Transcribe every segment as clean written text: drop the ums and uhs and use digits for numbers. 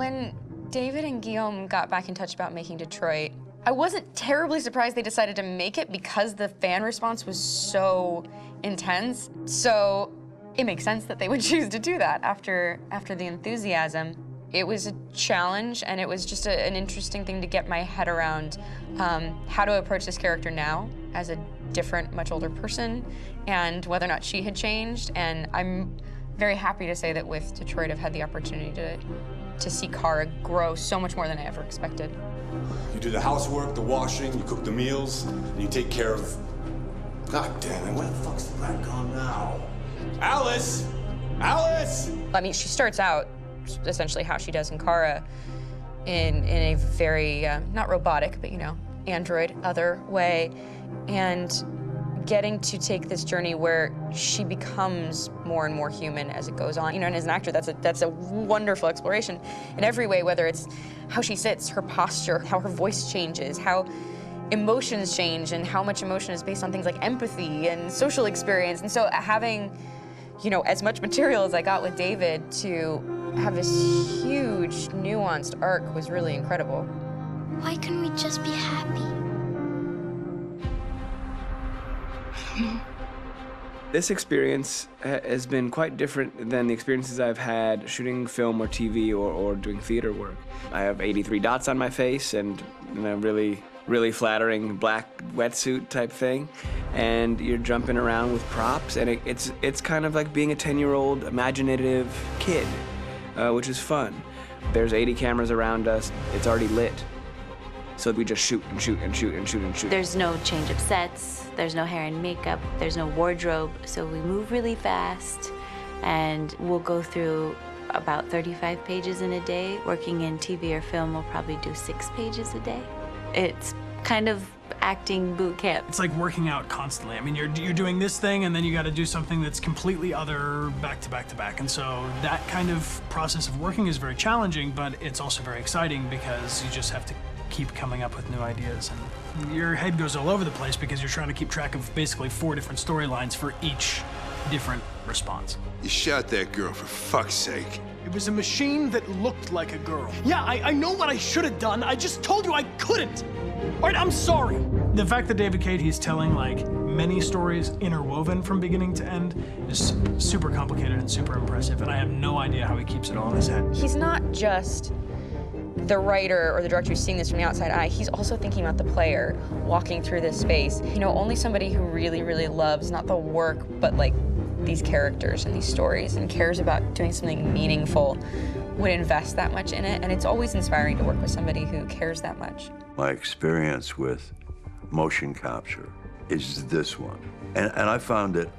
When David and Guillaume got back in touch about making Detroit, I wasn't terribly surprised they decided to make it because the fan response was so intense. So it makes sense that they would choose to do that after the enthusiasm. It was a challenge, and it was just an interesting thing to get my head around how to approach this character now as a different, much older person, and whether or not she had changed. And I'm very happy to say that with Detroit, I've had the opportunity to see Kara grow so much more than I ever expected. You do the housework, the washing, you cook the meals, and you take care of... God damn it, where the fuck's the rat gone now? Alice! Alice! I mean, she starts out essentially how she does in Kara in a very, not robotic, but, you know, android, other way, and getting to take this journey where she becomes more and more human as it goes on. You know, and as an actor, that's a wonderful exploration in every way, whether it's how she sits, her posture, how her voice changes, how emotions change, and how much emotion is based on things like empathy and social experience. And so having, you know, as much material as I got with David to have this huge, nuanced arc was really incredible. Why couldn't we just be happy? This experience has been quite different than the experiences I've had shooting film or TV or doing theater work. I have 83 dots on my face and a really flattering black wetsuit type thing, and you're jumping around with props, and it's kind of like being a 10-year-old imaginative kid, which is fun. There's 80 cameras around us. It's already lit. So we just shoot and shoot and shoot and shoot and shoot. There's no change of sets, there's no hair and makeup, there's no wardrobe, so we move really fast, and we'll go through about 35 pages in a day. Working in TV or film, we'll probably do 6 pages a day. It's kind of acting boot camp. It's like working out constantly. I mean, you're doing this thing, and then you got to do something that's completely other back to back to back. And so that kind of process of working is very challenging, but it's also very exciting because you just have to keep coming up with new ideas, and your head goes all over the place because you're trying to keep track of basically 4 different storylines for each different response. You shot that girl, for fuck's sake. It was a machine that looked like a girl. Yeah, I know what I should have done. I just told you I couldn't. All right, I'm sorry. The fact that David Cade, he's telling like many stories interwoven from beginning to end is super complicated and super impressive, and I have no idea how he keeps it all in his head. He's not just the writer or the director who's seeing this from the outside eye, he's also thinking about the player walking through this space. You know, only somebody who really, really loves not the work, but like these characters and these stories and cares about doing something meaningful would invest that much in it. And it's always inspiring to work with somebody who cares that much. My experience with motion capture is this one. And I found it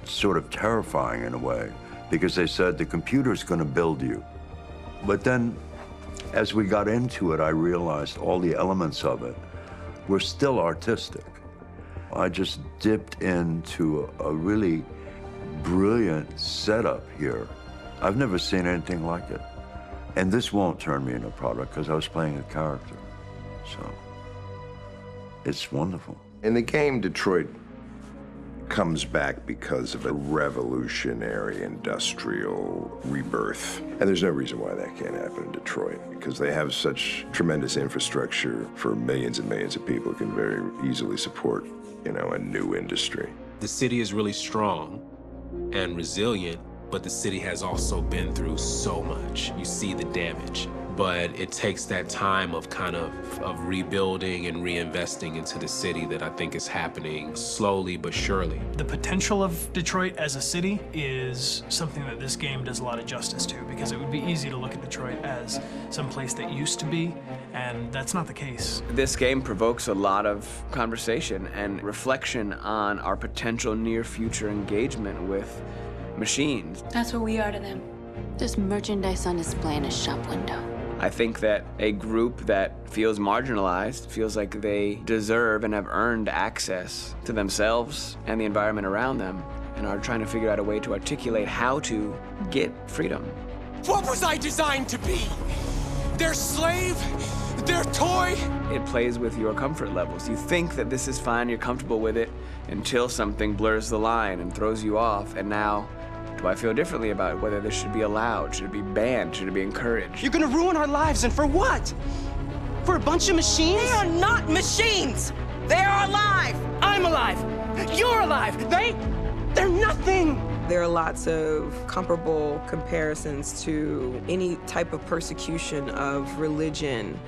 sort of terrifying in a way, because they said the computer's gonna build you. But then, as we got into it, I realized all the elements of it were still artistic. I just dipped into a really brilliant setup here. I've never seen anything like it. And this won't turn me into a product because I was playing a character. So, it's wonderful. In the game, Detroit comes back because of a revolutionary industrial rebirth. And there's no reason why that can't happen in Detroit, because they have such tremendous infrastructure for millions and millions of people who can very easily support, you know, a new industry. The city is really strong and resilient, but the city has also been through so much. You see the damage. But it takes that time of kind of rebuilding and reinvesting into the city that I think is happening slowly but surely. The potential of Detroit as a city is something that this game does a lot of justice to, because it would be easy to look at Detroit as some place that used to be, and that's not the case. This game provokes a lot of conversation and reflection on our potential near-future engagement with machines. That's what we are to them. Just merchandise on display in a shop window. I think that a group that feels marginalized, feels like they deserve and have earned access to themselves and the environment around them, and are trying to figure out a way to articulate how to get freedom. What was I designed to be? Their slave? Their toy? It plays with your comfort levels. You think that this is fine, you're comfortable with it, until something blurs the line and throws you off, and now Do I feel differently about whether this should be allowed? Should it be banned? Should it be encouraged? You're gonna ruin our lives, and for what? For a bunch of machines? They are not machines! They are alive! I'm alive! You're alive! They're nothing! There are lots of comparable comparisons to any type of persecution of religion,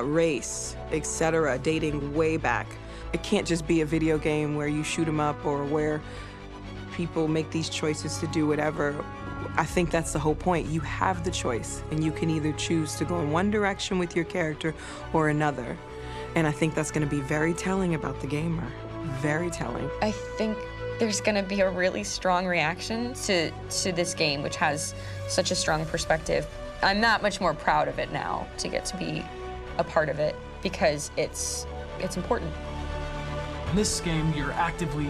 race, etc., dating way back. It can't just be a video game where you shoot 'em up or where people make these choices to do whatever. I think that's the whole point. You have the choice, and you can either choose to go in one direction with your character or another. And I think that's going to be very telling about the gamer. Very telling. I think there's going to be a really strong reaction to this game, which has such a strong perspective. I'm that much more proud of it now to get to be a part of it because it's important. In this game, you're actively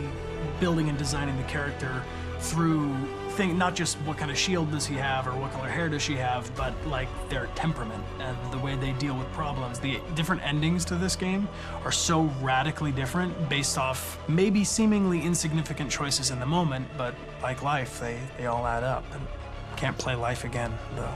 building and designing the character through not just what kind of shield does he have or what color hair does she have, but like their temperament and the way they deal with problems. The different endings to this game are so radically different based off maybe seemingly insignificant choices in the moment, but like life, they all add up. And can't play life again, though.